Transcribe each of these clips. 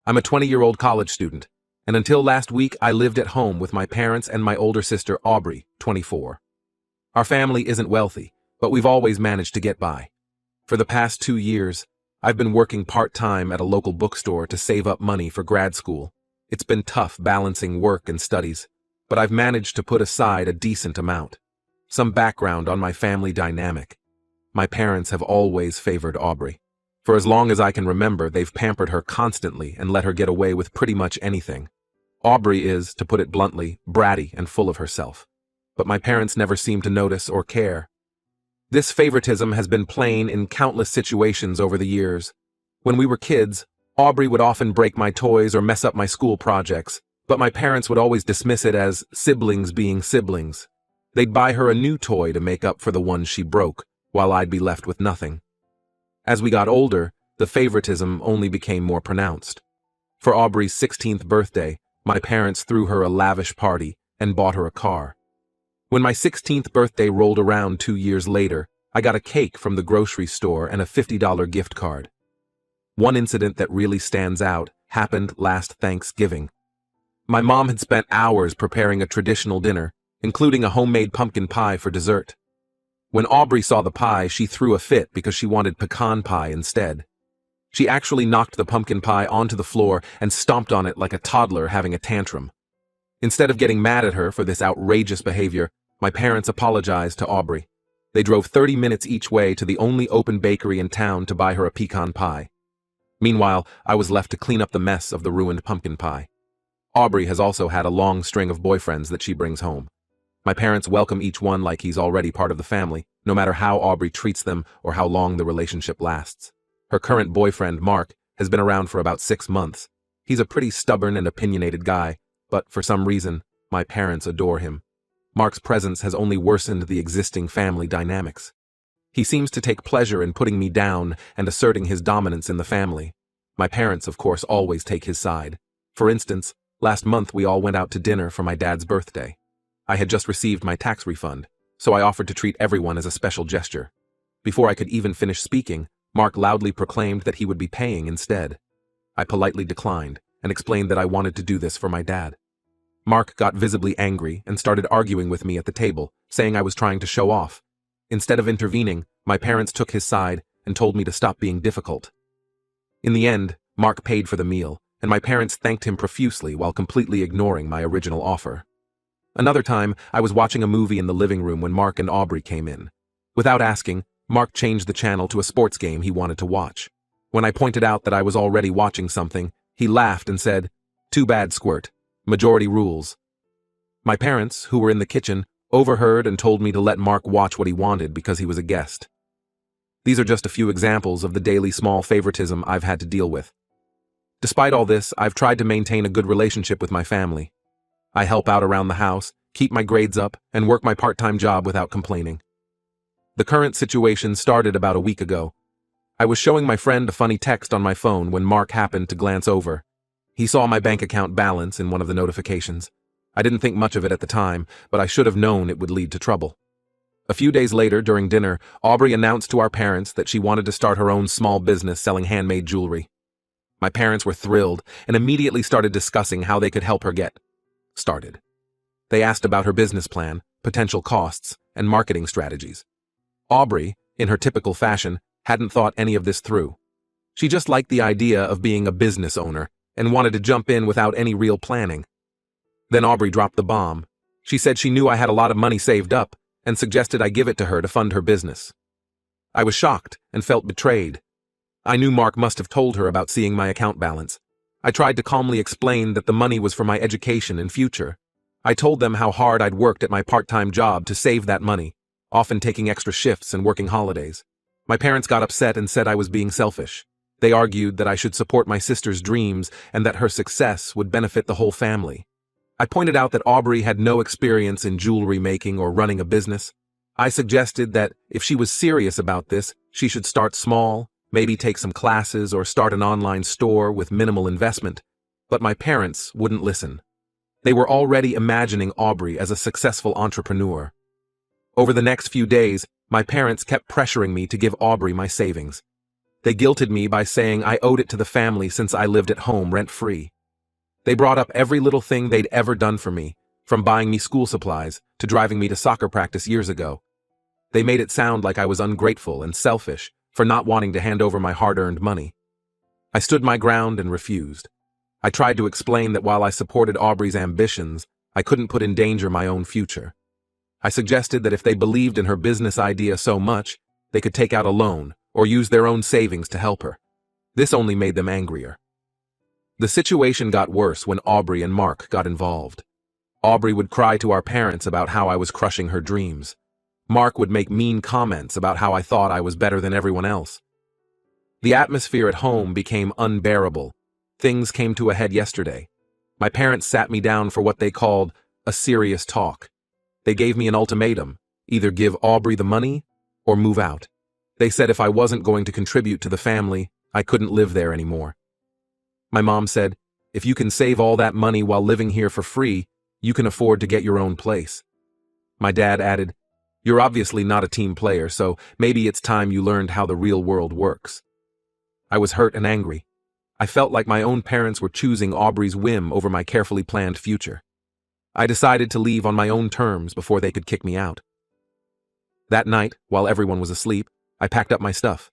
I'm a 20-year-old college student, and until last week I lived at home with my parents and my older sister Aubrey, 24. Our family isn't wealthy, but we've always managed to get by. For the past 2 years, I've been working part-time at a local bookstore to save up money for grad school. It's been tough balancing work and studies, but I've managed to put aside a decent amount. Some background on my family dynamic. My parents have always favored Aubrey. For as long as I can remember, they've pampered her constantly and let her get away with pretty much anything. Aubrey is, to put it bluntly, bratty and full of herself. But my parents never seem to notice or care. This favoritism has been plain in countless situations over the years. When we were kids, Aubrey would often break my toys or mess up my school projects, but my parents would always dismiss it as siblings being siblings. They'd buy her a new toy to make up for the one she broke, while I'd be left with nothing. As we got older, the favoritism only became more pronounced. For Aubrey's 16th birthday, my parents threw her a lavish party and bought her a car. When my 16th birthday rolled around 2 years later, I got a cake from the grocery store and a $50 gift card. One incident that really stands out happened last Thanksgiving. My mom had spent hours preparing a traditional dinner, including a homemade pumpkin pie for dessert. When Aubrey saw the pie, she threw a fit because she wanted pecan pie instead. She actually knocked the pumpkin pie onto the floor and stomped on it like a toddler having a tantrum. Instead of getting mad at her for this outrageous behavior, my parents apologized to Aubrey. They drove 30 minutes each way to the only open bakery in town to buy her a pecan pie. Meanwhile, I was left to clean up the mess of the ruined pumpkin pie. Aubrey has also had a long string of boyfriends that she brings home. My parents welcome each one like he's already part of the family, no matter how Aubrey treats them or how long the relationship lasts. Her current boyfriend, Mark, has been around for about 6 months. He's a pretty stubborn and opinionated guy, but for some reason, my parents adore him. Mark's presence has only worsened the existing family dynamics. He seems to take pleasure in putting me down and asserting his dominance in the family. My parents, of course, always take his side. For instance, last month we all went out to dinner for my dad's birthday. I had just received my tax refund, so I offered to treat everyone as a special gesture. Before I could even finish speaking, Mark loudly proclaimed that he would be paying instead. I politely declined and explained that I wanted to do this for my dad. Mark got visibly angry and started arguing with me at the table, saying I was trying to show off. Instead of intervening, my parents took his side and told me to stop being difficult. In the end, Mark paid for the meal, and my parents thanked him profusely while completely ignoring my original offer. Another time, I was watching a movie in the living room when Mark and Aubrey came in. Without asking, Mark changed the channel to a sports game he wanted to watch. When I pointed out that I was already watching something, he laughed and said, "Too bad, Squirt. Majority rules." My parents, who were in the kitchen, overheard and told me to let Mark watch what he wanted because he was a guest. These are just a few examples of the daily small favoritism I've had to deal with. Despite all this, I've tried to maintain a good relationship with my family. I help out around the house, keep my grades up, and work my part-time job without complaining. The current situation started about a week ago. I was showing my friend a funny text on my phone when Mark happened to glance over. He saw my bank account balance in one of the notifications. I didn't think much of it at the time, but I should have known it would lead to trouble. A few days later, during dinner, Aubrey announced to our parents that she wanted to start her own small business selling handmade jewelry. My parents were thrilled and immediately started discussing how they could help her get started. They asked about her business plan, potential costs, and marketing strategies. Aubrey, in her typical fashion, hadn't thought any of this through. She just liked the idea of being a business owner and wanted to jump in without any real planning. Then Aubrey dropped the bomb. She said she knew I had a lot of money saved up and suggested I give it to her to fund her business. I was shocked and felt betrayed. I knew Mark must have told her about seeing my account balance. I tried to calmly explain that the money was for my education and future. I told them how hard I'd worked at my part-time job to save that money, often taking extra shifts and working holidays. My parents got upset and said I was being selfish. They argued that I should support my sister's dreams and that her success would benefit the whole family. I pointed out that Aubrey had no experience in jewelry making or running a business. I suggested that if she was serious about this, she should start small, maybe take some classes or start an online store with minimal investment. But my parents wouldn't listen. They were already imagining Aubrey as a successful entrepreneur. Over the next few days, my parents kept pressuring me to give Aubrey my savings. They guilted me by saying I owed it to the family since I lived at home rent-free. They brought up every little thing they'd ever done for me, from buying me school supplies to driving me to soccer practice years ago. They made it sound like I was ungrateful and selfish for not wanting to hand over my hard-earned money. I stood my ground and refused. I tried to explain that while I supported Aubrey's ambitions, I couldn't put in danger my own future. I suggested that if they believed in her business idea so much, they could take out a loan or use their own savings to help her. This only made them angrier. The situation got worse when Aubrey and Mark got involved. Aubrey would cry to our parents about how I was crushing her dreams. Mark would make mean comments about how I thought I was better than everyone else. The atmosphere at home became unbearable. Things came to a head yesterday. My parents sat me down for what they called a serious talk. They gave me an ultimatum: either give Aubrey the money or move out. They said if I wasn't going to contribute to the family, I couldn't live there anymore. My mom said, if you can save all that money while living here for free, you can afford to get your own place. My dad added, you're obviously not a team player, so maybe it's time you learned how the real world works. I was hurt and angry. I felt like my own parents were choosing Aubrey's whim over my carefully planned future. I decided to leave on my own terms before they could kick me out. That night, while everyone was asleep, I packed up my stuff.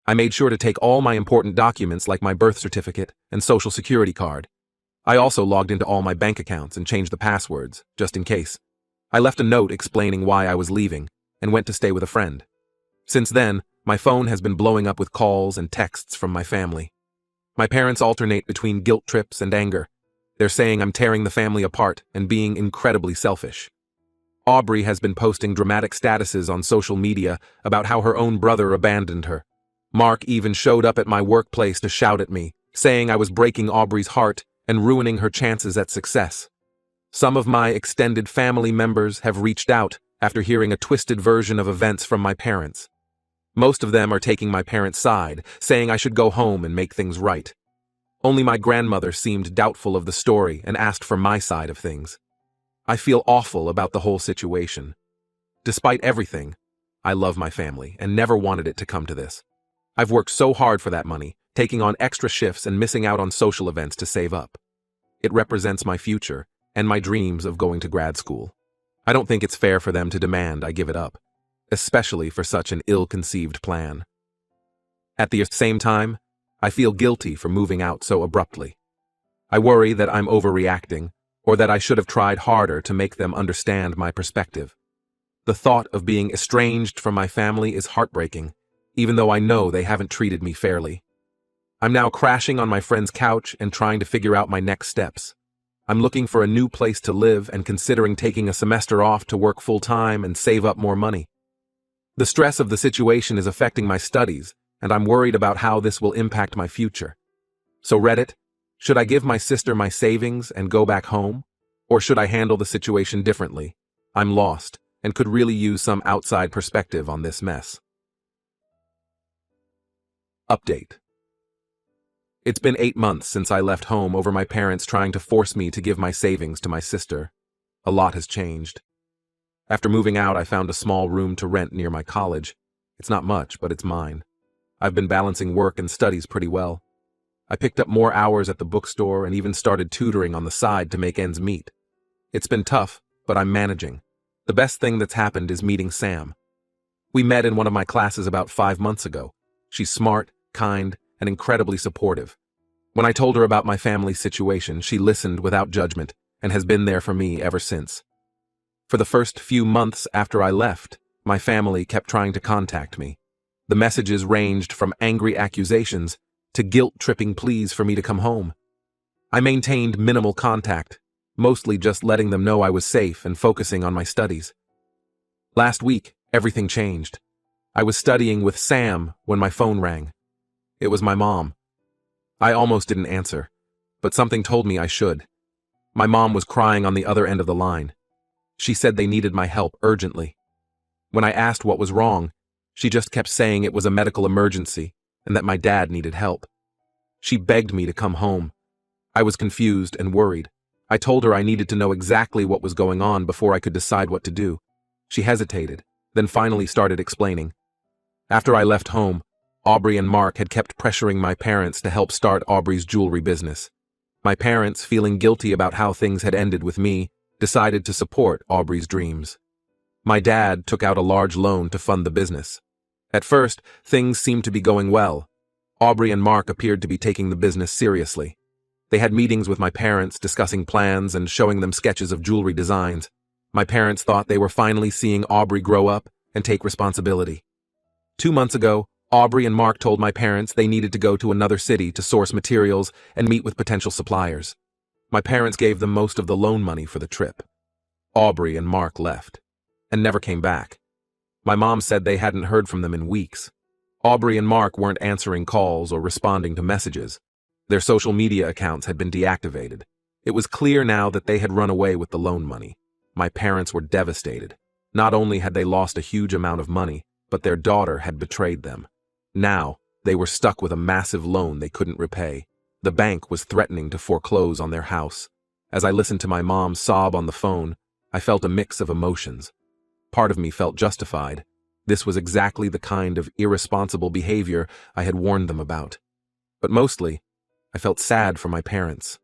I made sure to take all my important documents like my birth certificate and social security card. I also logged into all my bank accounts and changed the passwords, just in case. I left a note explaining why I was leaving and went to stay with a friend. Since then, my phone has been blowing up with calls and texts from my family. My parents alternate between guilt trips and anger. They're saying I'm tearing the family apart and being incredibly selfish. Aubrey has been posting dramatic statuses on social media about how her own brother abandoned her. Mark even showed up at my workplace to shout at me, saying I was breaking Aubrey's heart and ruining her chances at success. Some of my extended family members have reached out after hearing a twisted version of events from my parents. Most of them are taking my parents' side, saying I should go home and make things right. Only my grandmother seemed doubtful of the story and asked for my side of things. I feel awful about the whole situation. Despite everything, I love my family and never wanted it to come to this. I've worked so hard for that money, taking on extra shifts and missing out on social events to save up. It represents my future and my dreams of going to grad school. I don't think it's fair for them to demand I give it up, especially for such an ill-conceived plan. At the same time, I feel guilty for moving out so abruptly. I worry that I'm overreacting, or that I should have tried harder to make them understand my perspective. The thought of being estranged from my family is heartbreaking, even though I know they haven't treated me fairly. I'm now crashing on my friend's couch and trying to figure out my next steps. I'm looking for a new place to live and considering taking a semester off to work full-time and save up more money. The stress of the situation is affecting my studies, and I'm worried about how this will impact my future. So Reddit, should I give my sister my savings and go back home? Or should I handle the situation differently? I'm lost and could really use some outside perspective on this mess. Update. It's been 8 months since I left home over my parents trying to force me to give my savings to my sister. A lot has changed. After moving out, I found a small room to rent near my college. It's not much, but it's mine. I've been balancing work and studies pretty well. I picked up more hours at the bookstore and even started tutoring on the side to make ends meet. It's been tough, but I'm managing. The best thing that's happened is meeting Sam. We met in one of my classes about 5 months ago. She's smart, kind, and incredibly supportive. When I told her about my family's situation, she listened without judgment and has been there for me ever since. For the first few months after I left, my family kept trying to contact me. The messages ranged from angry accusations to guilt-tripping pleas for me to come home. I maintained minimal contact, mostly just letting them know I was safe and focusing on my studies. Last week, everything changed. I was studying with Sam when my phone rang. It was my mom. I almost didn't answer, but something told me I should. My mom was crying on the other end of the line. She said they needed my help urgently. When I asked what was wrong, she just kept saying it was a medical emergency and that my dad needed help. She begged me to come home. I was confused and worried. I told her I needed to know exactly what was going on before I could decide what to do. She hesitated, then finally started explaining. After I left home, Aubrey and Mark had kept pressuring my parents to help start Aubrey's jewelry business. My parents, feeling guilty about how things had ended with me, decided to support Aubrey's dreams. My dad took out a large loan to fund the business. At first, things seemed to be going well. Aubrey and Mark appeared to be taking the business seriously. They had meetings with my parents, discussing plans and showing them sketches of jewelry designs. My parents thought they were finally seeing Aubrey grow up and take responsibility. 2 months ago, Aubrey and Mark told my parents they needed to go to another city to source materials and meet with potential suppliers. My parents gave them most of the loan money for the trip. Aubrey and Mark left and never came back. My mom said they hadn't heard from them in weeks. Aubrey and Mark weren't answering calls or responding to messages. Their social media accounts had been deactivated. It was clear now that they had run away with the loan money. My parents were devastated. Not only had they lost a huge amount of money, but their daughter had betrayed them. Now, they were stuck with a massive loan they couldn't repay. The bank was threatening to foreclose on their house. As I listened to my mom sob on the phone, I felt a mix of emotions. Part of me felt justified. This was exactly the kind of irresponsible behavior I had warned them about. But mostly, I felt sad for my parents.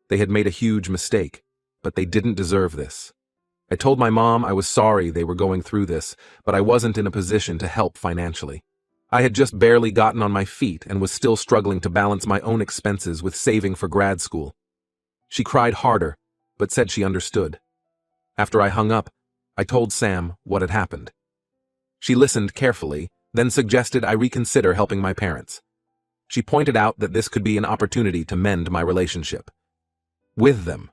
They had made a huge mistake, but they didn't deserve this. I told my mom I was sorry they were going through this, but I wasn't in a position to help financially. I had just barely gotten on my feet and was still struggling to balance my own expenses with saving for grad school. She cried harder, but said she understood. After I hung up, I told Sam what had happened. She listened carefully, then suggested I reconsider helping my parents. She pointed out that this could be an opportunity to mend my relationship with them.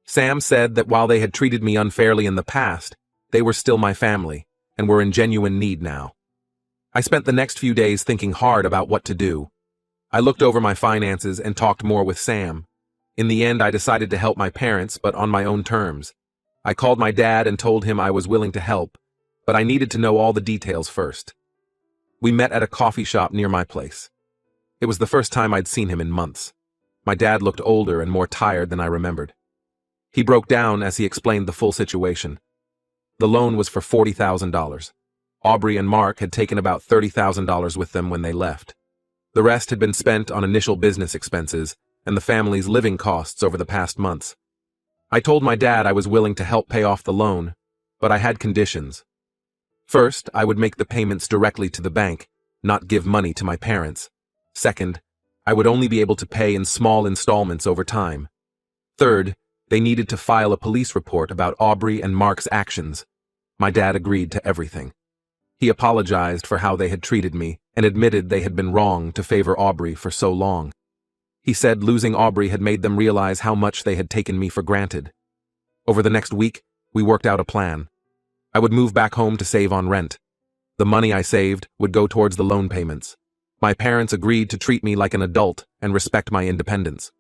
Sam said that while they had treated me unfairly in the past, they were still my family and were in genuine need now. I spent the next few days thinking hard about what to do. I looked over my finances and talked more with Sam. In the end, I decided to help my parents, but on my own terms. I called my dad and told him I was willing to help, but I needed to know all the details first. We met at a coffee shop near my place. It was the first time I'd seen him in months. My dad looked older and more tired than I remembered. He broke down as he explained the full situation. The loan was for $40,000. Aubrey and Mark had taken about $30,000 with them when they left. The rest had been spent on initial business expenses and the family's living costs over the past months. I told my dad I was willing to help pay off the loan, but I had conditions. First, I would make the payments directly to the bank, not give money to my parents. Second, I would only be able to pay in small installments over time. Third, they needed to file a police report about Aubrey and Mark's actions. My dad agreed to everything. He apologized for how they had treated me and admitted they had been wrong to favor Aubrey for so long. He said losing Aubrey had made them realize how much they had taken me for granted. Over the next week, we worked out a plan. I would move back home to save on rent. The money I saved would go towards the loan payments. My parents agreed to treat me like an adult and respect my independence.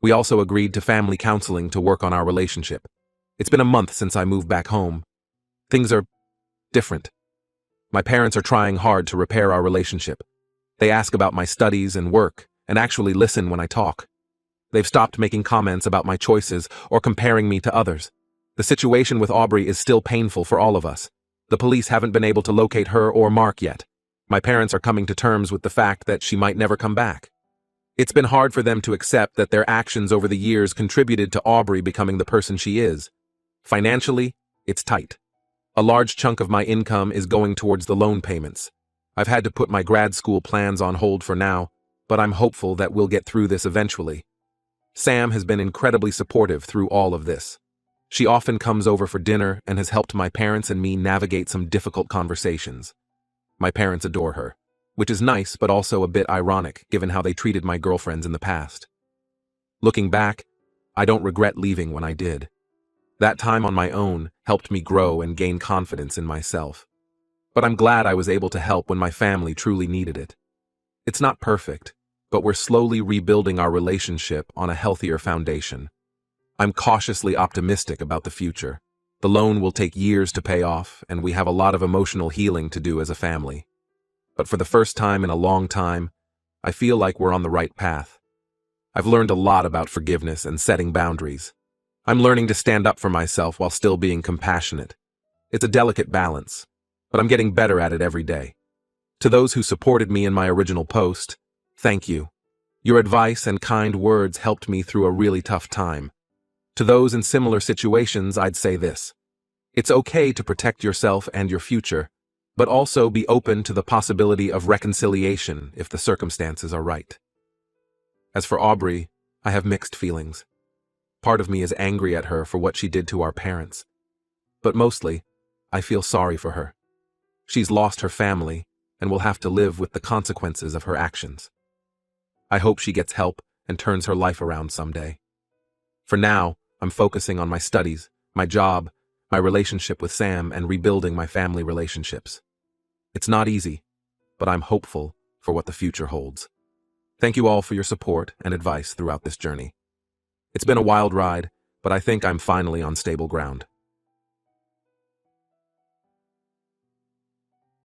We also agreed to family counseling to work on our relationship. It's been a month since I moved back home. Things are different. My parents are trying hard to repair our relationship. They ask about my studies and work, and actually listen when I talk. They've stopped making comments about my choices or comparing me to others. The situation with Aubrey is still painful for all of us. The police haven't been able to locate her or Mark yet. My parents are coming to terms with the fact that she might never come back. It's been hard for them to accept that their actions over the years contributed to Aubrey becoming the person she is. Financially, it's tight. A large chunk of my income is going towards the loan payments. I've had to put my grad school plans on hold for now, but I'm hopeful that we'll get through this eventually. Sam has been incredibly supportive through all of this. She often comes over for dinner and has helped my parents and me navigate some difficult conversations. My parents adore her, which is nice but also a bit ironic given how they treated my girlfriends in the past. Looking back, I don't regret leaving when I did. That time on my own helped me grow and gain confidence in myself. But I'm glad I was able to help when my family truly needed it. It's not perfect, but we're slowly rebuilding our relationship on a healthier foundation. I'm cautiously optimistic about the future. The loan will take years to pay off, and we have a lot of emotional healing to do as a family. But for the first time in a long time, I feel like we're on the right path. I've learned a lot about forgiveness and setting boundaries. I'm learning to stand up for myself while still being compassionate. It's a delicate balance, but I'm getting better at it every day. To those who supported me in my original post, thank you. Your advice and kind words helped me through a really tough time. To those in similar situations, I'd say this. It's okay to protect yourself and your future, but also be open to the possibility of reconciliation if the circumstances are right. As for Aubrey, I have mixed feelings. Part of me is angry at her for what she did to our parents. But mostly, I feel sorry for her. She's lost her family and will have to live with the consequences of her actions. I hope she gets help and turns her life around someday. For now, I'm focusing on my studies, my job, my relationship with Sam, and rebuilding my family relationships. It's not easy, but I'm hopeful for what the future holds. Thank you all for your support and advice throughout this journey. It's been a wild ride, but I think I'm finally on stable ground.